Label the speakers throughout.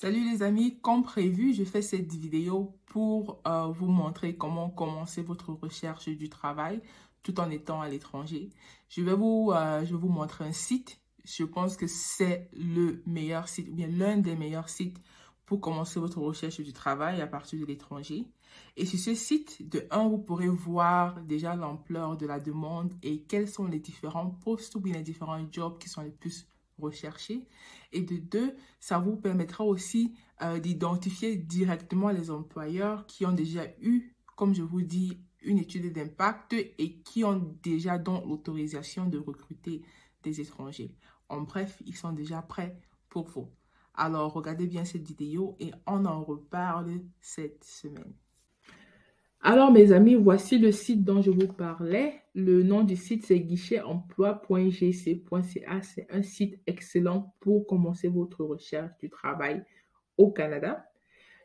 Speaker 1: Salut les amis, comme prévu, je fais cette vidéo pour vous montrer comment commencer votre recherche du travail tout en étant à l'étranger. Je vais vous montrer un site. Je pense que c'est le meilleur site, ou bien l'un des meilleurs sites pour commencer votre recherche du travail à partir de l'étranger. Et sur ce site, de un, vous pourrez voir déjà l'ampleur de la demande et quels sont les différents postes ou bien les différents jobs qui sont les plus recherchés. Et de deux, ça vous permettra aussi d'identifier directement les employeurs qui ont déjà eu, comme je vous dis, une étude d'impact et qui ont déjà donc l'autorisation de recruter des étrangers. En bref, ils sont déjà prêts pour vous. Alors, regardez bien cette vidéo et on en reparle cette semaine. Alors, mes amis, voici le site dont je vous parlais. Le nom du site, c'est guichetemploi.gc.ca. C'est un site excellent pour commencer votre recherche du travail au Canada.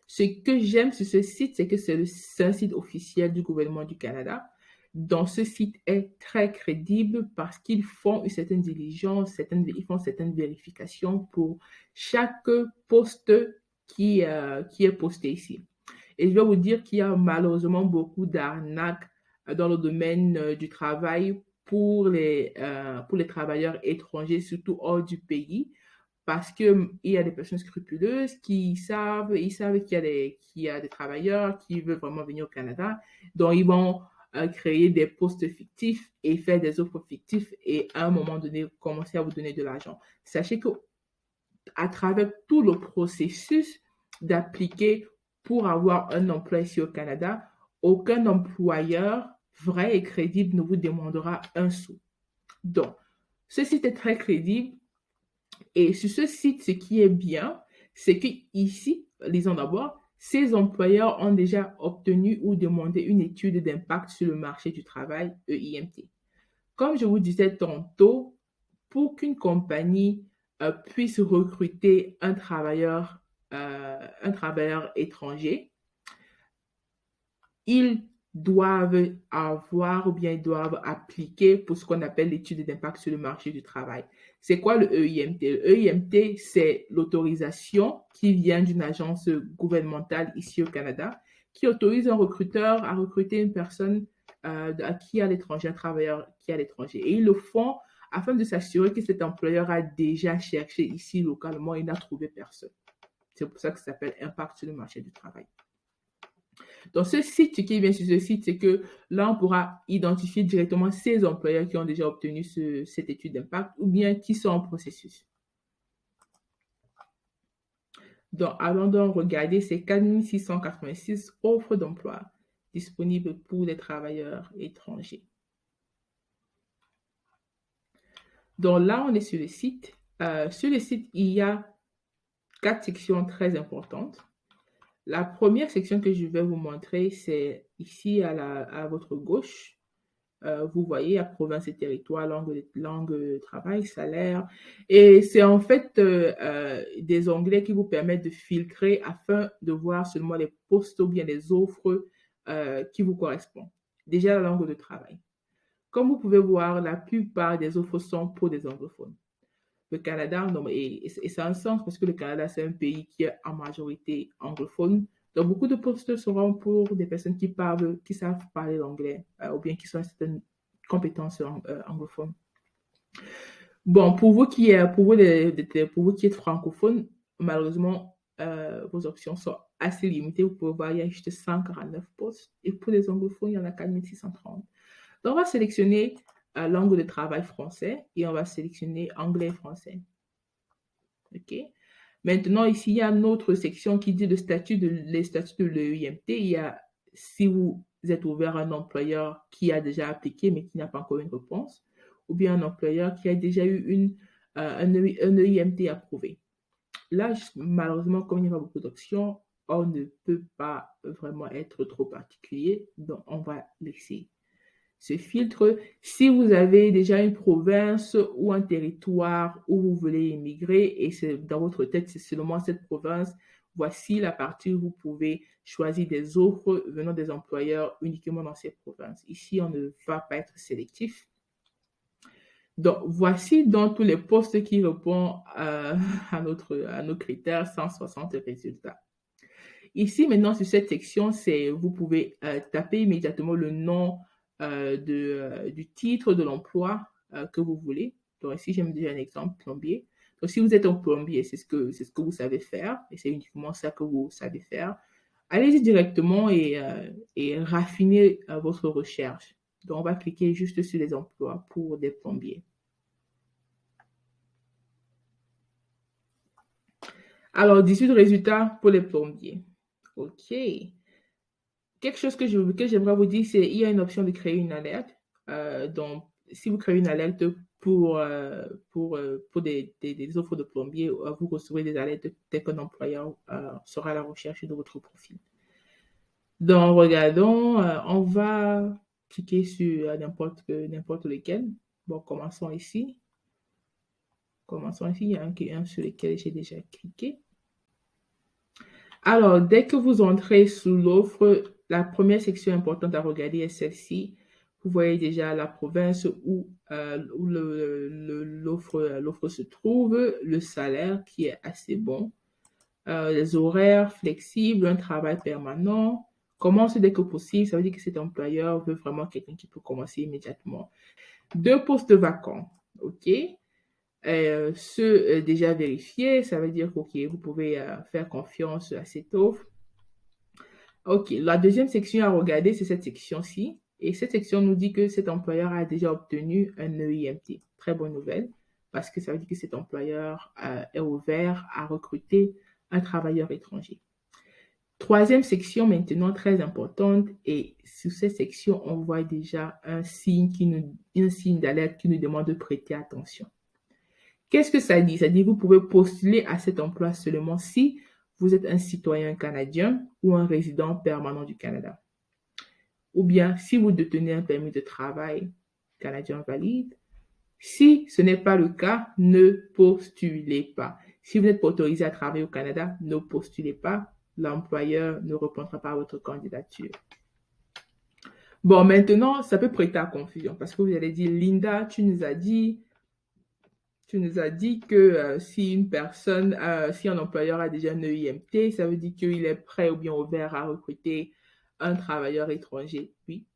Speaker 1: Ce que j'aime sur ce site, c'est que c'est un site officiel du gouvernement du Canada. Donc, ce site est très crédible parce qu'ils font une certaine diligence, ils font certaines vérifications pour chaque poste qui est posté ici. Et je vais vous dire qu'il y a malheureusement beaucoup d'arnaques dans le domaine du travail pour les travailleurs étrangers, surtout hors du pays, parce qu'il y a des personnes scrupuleuses ils savent qu'il y a des travailleurs qui veulent vraiment venir au Canada, donc ils vont créer des postes fictifs et faire des offres fictives et à un moment donné commencer à vous donner de l'argent. Sachez que à travers tout le processus d'appliquer pour avoir un emploi ici au Canada, aucun employeur vrai et crédible ne vous demandera un sou. Donc, ce site est très crédible et sur ce site, ce qui est bien, c'est que ici, lisons d'abord, ces employeurs ont déjà obtenu ou demandé une étude d'impact sur le marché du travail, EIMT. Comme je vous disais tantôt, pour qu'une compagnie puisse recruter un travailleur étranger, ils doivent avoir ou bien ils doivent appliquer pour ce qu'on appelle l'étude d'impact sur le marché du travail. C'est quoi le EIMT? Le EIMT, c'est l'autorisation qui vient d'une agence gouvernementale ici au Canada qui autorise un recruteur à recruter une personne qui est à l'étranger, un travailleur qui est à l'étranger. Et ils le font afin de s'assurer que cet employeur a déjà cherché ici localement et n'a trouvé personne. C'est pour ça que ça s'appelle impact sur le marché du travail. Donc, ce site, ce qui est bien sur ce site, c'est que là, on pourra identifier directement ces employeurs qui ont déjà obtenu cette étude d'impact ou bien qui sont en processus. Donc, allons donc regarder ces 4686 offres d'emploi disponibles pour les travailleurs étrangers. Donc là, on est sur le site. Sur le site, il y a 4 sections très importantes. La première section que je vais vous montrer, c'est ici à votre gauche. Vous voyez, à province et territoire, langue de travail, salaire. Et c'est en fait des onglets qui vous permettent de filtrer afin de voir seulement les postes ou bien les offres qui vous correspondent. Déjà, la langue de travail. Comme vous pouvez voir, la plupart des offres sont pour des anglophones. Le Canada, non, et ça a un sens parce que le Canada, c'est un pays qui est en majorité anglophone. Donc, beaucoup de postes seront pour des personnes qui savent parler l'anglais ou bien qui ont certaines compétences anglophones. Bon, pour vous qui êtes francophone, malheureusement, vos options sont assez limitées. Vous pouvez voir, il y a juste 149 postes. Et pour les anglophones, il y en a 4630. Donc, on va sélectionner langue de travail français et on va sélectionner anglais et français. OK? Maintenant, ici, il y a une autre section qui dit les statuts de l'EIMT. Il y a si vous êtes ouvert à un employeur qui a déjà appliqué mais qui n'a pas encore une réponse, ou bien un employeur qui a déjà eu un EIMT approuvé. Là, malheureusement, comme il n'y a pas beaucoup d'options, on ne peut pas vraiment être trop particulier, donc on va laisser ce filtre. Si vous avez déjà une province ou un territoire où vous voulez immigrer et c'est dans votre tête, c'est seulement cette province, voici la partie où vous pouvez choisir des offres venant des employeurs uniquement dans ces provinces. Ici, on ne va pas être sélectif. Donc, voici donc tous les postes qui répondent à nos critères 160 résultats. Ici, maintenant, sur cette section, vous pouvez taper immédiatement le nom du titre de l'emploi que vous voulez. Donc, ici, j'ai déjà un exemple, plombier. Donc, si vous êtes un plombier, c'est ce que vous savez faire, et c'est uniquement ça que vous savez faire. Allez-y directement et raffinez votre recherche. Donc, on va cliquer juste sur les emplois pour des plombiers. Alors, 18 résultats pour les plombiers. OK. Quelque chose que j'aimerais vous dire, c'est qu'il y a une option de créer une alerte. Donc, si vous créez une alerte pour des offres de plombier, vous recevrez des alertes dès qu'un employeur sera à la recherche de votre profil. Donc, regardons, on va cliquer sur n'importe lequel. Bon, commençons ici. Il y a un sur lequel j'ai déjà cliqué. Alors, dès que vous entrez sous l'offre, la première section importante à regarder est celle-ci. Vous voyez déjà la province où l'offre se trouve, le salaire qui est assez bon, les horaires flexibles, un travail permanent. Commence dès que possible, ça veut dire que cet employeur veut vraiment quelqu'un qui peut commencer immédiatement. 2 postes vacants, OK? Ceux déjà vérifiés, ça veut dire que vous pouvez faire confiance à cette offre. OK, la deuxième section à regarder, c'est cette section-ci. Et cette section nous dit que cet employeur a déjà obtenu un EIMT. Très bonne nouvelle, parce que ça veut dire que cet employeur est ouvert à recruter un travailleur étranger. Troisième section maintenant, très importante, et sur cette section, on voit déjà un signe d'alerte qui nous demande de prêter attention. Qu'est-ce que ça dit? Ça dit que vous pouvez postuler à cet emploi seulement si vous êtes un citoyen canadien ou un résident permanent du Canada. Ou bien si vous détenez un permis de travail canadien valide. Si ce n'est pas le cas, ne postulez pas. Si vous n'êtes pas autorisé à travailler au Canada, ne postulez pas. L'employeur ne répondra pas à votre candidature. Bon, maintenant, ça peut prêter à confusion parce que vous allez dire, Linda, tu nous as dit que si un employeur a déjà un EIMT, ça veut dire qu'il est prêt ou bien ouvert à recruter un travailleur étranger. Oui,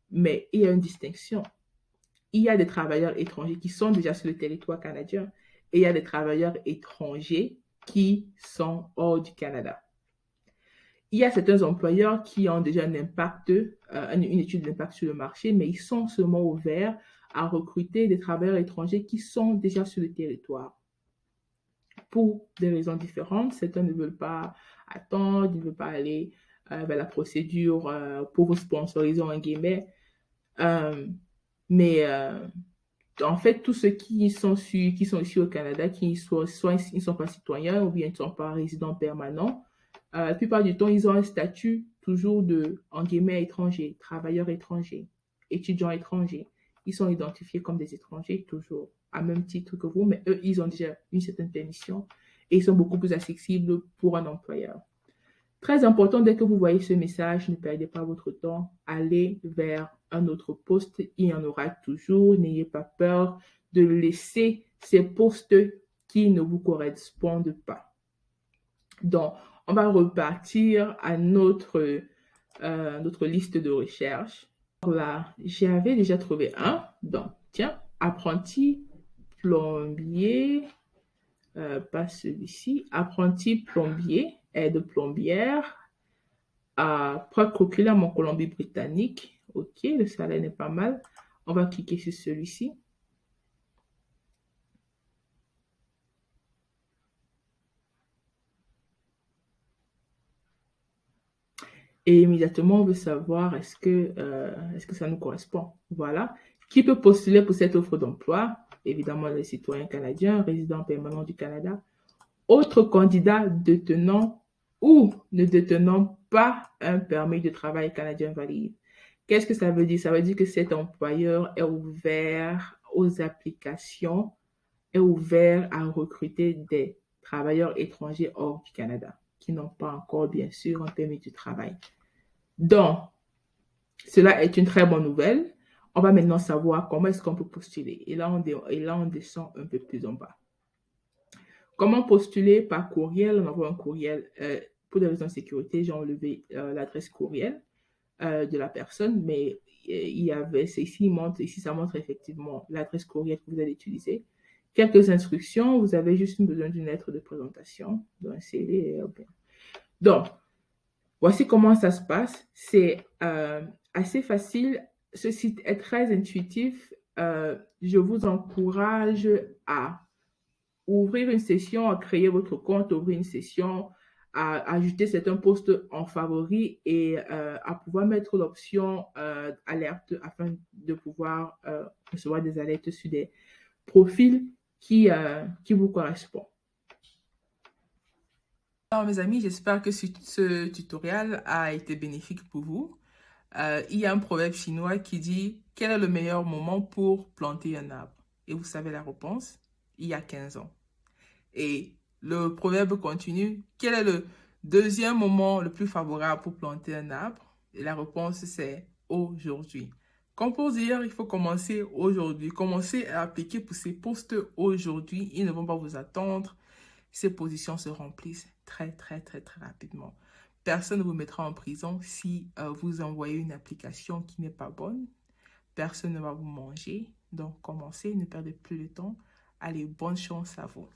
Speaker 1: mais il y a une distinction. Il y a des travailleurs étrangers qui sont déjà sur le territoire canadien et il y a des travailleurs étrangers qui sont hors du Canada. Il y a certains employeurs qui ont déjà une étude d'impact sur le marché, mais ils sont seulement ouverts à recruter des travailleurs étrangers qui sont déjà sur le territoire. Pour des raisons différentes, certains ne veulent pas attendre, ne veulent pas aller vers la procédure pour vous sponsoriser en guillemets. Mais en fait, tous ceux qui sont ici au Canada, soit ils ne sont pas citoyens ou bien ils ne sont pas résidents permanents, la plupart du temps, ils ont un statut toujours en guillemets, étranger, travailleurs étrangers, étudiants étrangers. Ils sont identifiés comme des étrangers toujours, à même titre que vous, mais eux, ils ont déjà une certaine permission et ils sont beaucoup plus accessibles pour un employeur. Très important, dès que vous voyez ce message, ne perdez pas votre temps, allez vers un autre poste, il y en aura toujours, n'ayez pas peur de laisser ces postes qui ne vous correspondent pas. Donc, on va repartir à notre liste de recherche. Là, j'avais déjà trouvé un. Donc, tiens, apprenti plombier, pas celui-ci, apprenti plombier, aide plombière, preuve oculaire en Colombie-Britannique. OK, le salaire n'est pas mal. On va cliquer sur celui-ci. Et immédiatement, on veut savoir est-ce que ça nous correspond. Voilà. Qui peut postuler pour cette offre d'emploi? Évidemment, les citoyens canadiens, résidents permanents du Canada. Autres candidats détenant ou ne détenant pas un permis de travail canadien valide. Qu'est-ce que ça veut dire? Ça veut dire que cet employeur est ouvert aux applications, est ouvert à recruter des travailleurs étrangers hors du Canada, qui n'ont pas encore, bien sûr, un permis de travail. Donc, cela est une très bonne nouvelle. On va maintenant savoir comment est-ce qu'on peut postuler. Et là, on descend un peu plus en bas. Comment postuler par courriel? On envoie un courriel. Pour des raisons de sécurité, j'ai enlevé l'adresse courriel de la personne, mais il y avait, ici, ça montre effectivement l'adresse courriel que vous allez utiliser. Quelques instructions, vous avez juste besoin d'une lettre de présentation, d'un CV. Donc, voici comment ça se passe. C'est assez facile. Ce site est très intuitif. Je vous encourage à ouvrir une session, à créer votre compte, ouvrir une session, à ajouter certains posts en favori et à pouvoir mettre l'option alerte afin de pouvoir recevoir des alertes sur des profils qui vous correspondent. Alors mes amis, j'espère que ce tutoriel a été bénéfique pour vous. Il y a un proverbe chinois qui dit « Quel est le meilleur moment pour planter un arbre ?» Et vous savez la réponse, il y a 15 ans. Et le proverbe continue, quel est le deuxième moment le plus favorable pour planter un arbre? Et la réponse, c'est aujourd'hui. Comme pour dire, il faut commencer aujourd'hui. Commencez à appliquer pour ces postes aujourd'hui. Ils ne vont pas vous attendre. Ces positions se remplissent très, très, très, très rapidement. Personne ne vous mettra en prison si vous envoyez une application qui n'est pas bonne. Personne ne va vous manger. Donc, commencez, ne perdez plus de temps. Allez, bonne chance à vous.